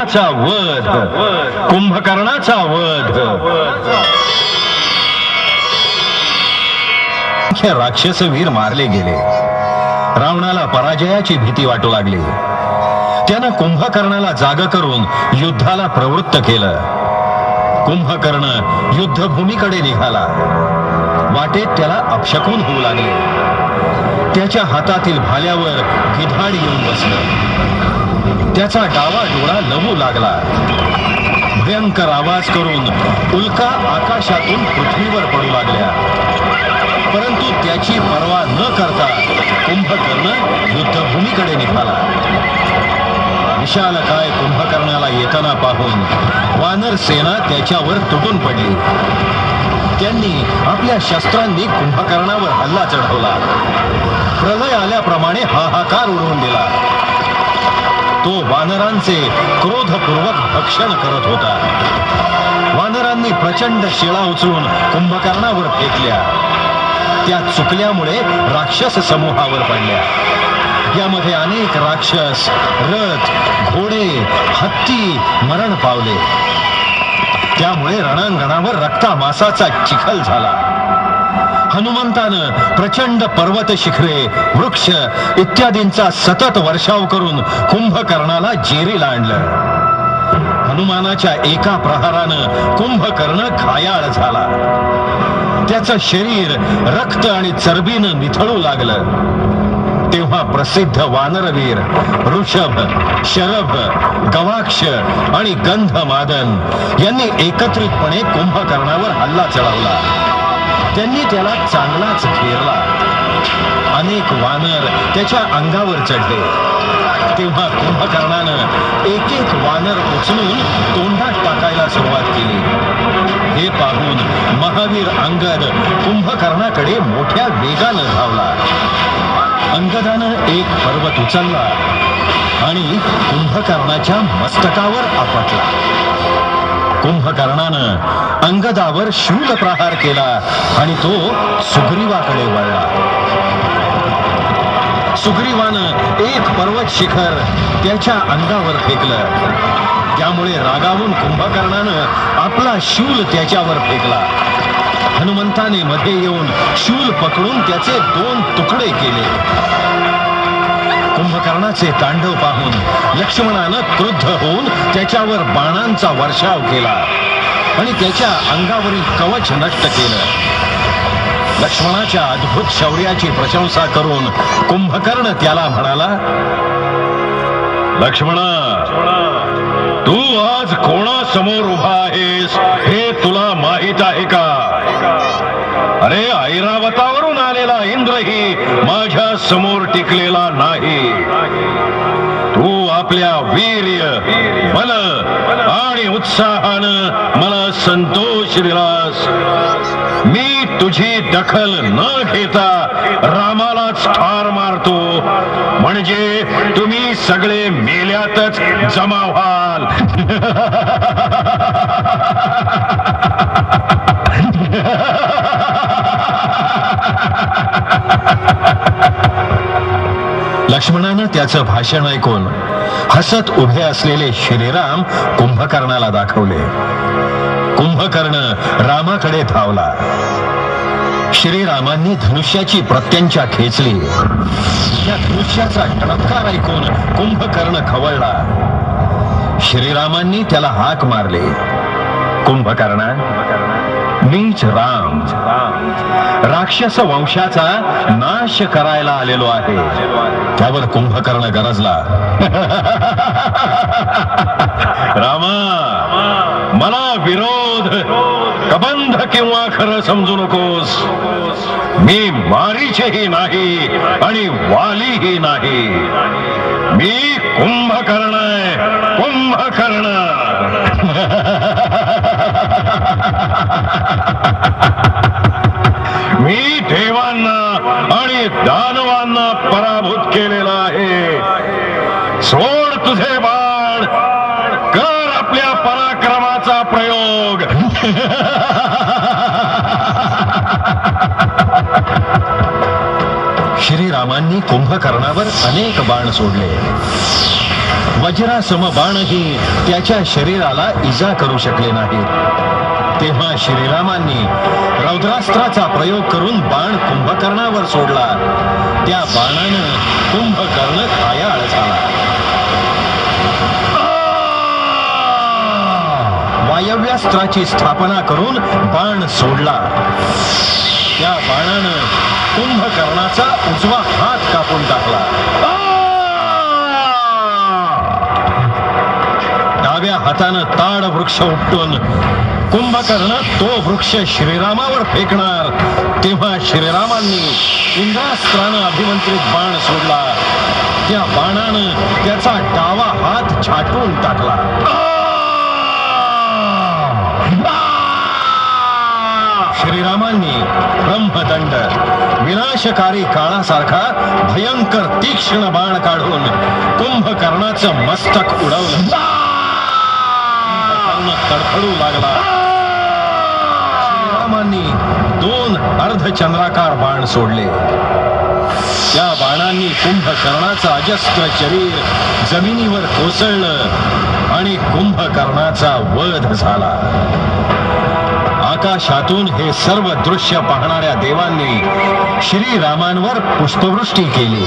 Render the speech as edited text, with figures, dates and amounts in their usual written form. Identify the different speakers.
Speaker 1: वध, कुंभकर्णाचा वध. राक्षसवीर मारले गेले. रावणाला पराजयाची भीती वाटू लागली. त्यानं कुंभकर्णाला जाग करून युद्धाला प्रवृत्त केलं. कुंभकर्ण युद्धभूमीकडे निघाला. वाटेत त्याला अपशकुन होऊ लागले. त्याच्या हातातील भाल्यावर गिधाड येऊन बसलं. त्याचा डावा डोळा लवू लागला. भयंकर आवाज करून उल्का आकाशातून पृथ्वीवर पडू लागल्या. परंतु त्याची पर्वा न करता कुंभकर्ण युद्धभूमीकडे निघाला. विशालकाय कुंभकर्णाला येताना पाहून वानर सेना त्याच्यावर तुटून पडली. त्यांनी आपल्या शस्त्रांनी कुंभकर्णावर हल्ला चढवला. प्रलय आल्याप्रमाणे हाहाकार उडवून दिला. तो वानरांचे क्रोधपूर्वक भक्षण करत होता. वानरांनी प्रचंड शिळा उचलून कुंभकर्णावर फेकल्या. त्या चुकल्यामुळे राक्षस समूहावर पडल्या. यामध्ये अनेक राक्षस, रथ, घोडे, हत्ती मरण पावले. त्यामुळे रणांगणावर रक्तामासाचा चिखल झाला. हनुमंतानं प्रचंड पर्वत शिखरे, वृक्ष इत्यादींचा सतत वर्षाव करून कुंभकर्णाला जेरीला आणलं. हनुमानाच्या एका प्रहारानं कुंभकर्ण घायाळ झाला. त्याचं शरीर रक्त आणि चरबीनं निथळू लागलं. तेव्हा प्रसिद्ध वानरवीर ऋषभ, शरभ, गवाक्ष आणि गंधमादन यांनी एकत्रितपणे कुंभकर्णावर हल्ला चढवला. त्यांनी त्याला चांगलाच घेरला. अनेक वानर त्याच्या अंगावर चढले. तेव्हा कुंभकर्णानं एक एक वानर उचलून तोंडात टाकायला सुरुवात केली. हे पाहून महावीर अंगद कुंभकर्णाकडे मोठ्या वेगानं धावला. अंगदानं एक पर्वत उचलला आणि कुंभकर्णाच्या मस्तकावर आपटला. कुंभकर्णानं अंगदावर शूल प्रहार केला आणि तो सुग्रीवाकडे वळला. सुग्रीवानं एक पर्वत शिखर त्याच्या अंगावर फेकलं. त्यामुळे रागावून कुंभकर्णानं आपला शूल त्याच्यावर फेकला. हनुमंताने मध्ये येऊन शूल पकडून त्याचे 2 तुकडे केले. कुंभकर्णाचे तांडव पाहून लक्ष्मणानं क्रुद्ध होऊन त्याच्यावर बाणांचा वर्षाव केला आणि त्याच्या अंगावरील कवच नष्ट केलं. लक्ष्मणाच्या अद्भुत शौर्याची प्रशंसा करून कुंभकर्ण त्याला म्हणाला, लक्ष्मणा, तू आज कोणासमोर उभा आहेस हे तुला माहित आहे का? अरे, ऐरावतावरून आलेला इंद्रही माझ्या समोर टिकलेला नाही. तू आपल्या वीर्य, बल आणि उत्साहानं मला संतोष दिलास. मी तुझी दखल न घेता रामालाच ठार मारतो, म्हणजे तुम्ही सगळे मेल्यातच जमा व्हाल. लक्ष्मणानं त्याचं भाषण ऐकून हसत उभे असलेले श्रीराम कुंभकर्णाला दाखवले. कुंभकर्ण रामाकडे धावला. श्रीरामांनी धनुष्याची प्रत्यंचा खेचली. या धनुष्याचा टणत्कार ऐकून कुंभकर्ण खवळला. श्रीरामांनी त्याला हाक मारली, कुंभकर्णा, मीच राम, राक्षस वंशाचा नाश करायला आलेलो आहे. त्यावर कुंभकर्ण गरजला, रामा, मला विरोध, कबंध किंवा खरं समजू नकोस. मी मारीचेही नाही आणि वालीही नाही. मी कुंभकर्ण आहे, कुंभकर्ण. मी देवांना आणि दानवांना पराभूत केलेला आहे. सोड तुझे बाण, कर आपल्या पराक्रमाचा प्रयोग. श्रीरामांनी कुंभकर्णावर अनेक बाण सोडले. वज्रासम बाणही त्याच्या शरीराला इजा करू शकले नाही. तेव्हा श्रीरामांनी रौद्रास्त्राचा प्रयोग करून बाण कुंभकर्णावर सोडला. त्या बाणानं कुंभकर्ण घायाळ झाला. वायव्यास्त्राची स्थापना करून बाण सोडला. त्या बाणानं कुंभकर्णाचा उजवा हात कापून टाकला. डाव्या हातानं ताड वृक्ष उपटून कुंभकर्ण तो वृक्ष श्रीरामावर फेकणार तेव्हा श्रीरामांनी इंद्रास्त्रानं अभिमंत्रित बाण सोडला. त्या बाणानं त्याचा डावा हात छाटून टाकला. श्रीरामांनी ब्रह्मदंड विनाशकारी काळासारखा भयंकर तीक्ष्ण बाण काढून कुंभकर्णाचं मस्तक उडवलं. तडफडू लागला. श्रीरामांनी 2 अर्धचंद्राकार बाण सोडले. त्या बाणांनी कुंभकर्णाचं अजस्त्र शरीर जमिनीवर कोसळलं आणि कुंभकर्णाचा वध झाला. आकाशातून हे सर्व दृश्य पाहणाऱ्या देवांनी श्रीरामांवर पुष्पवृष्टी केली.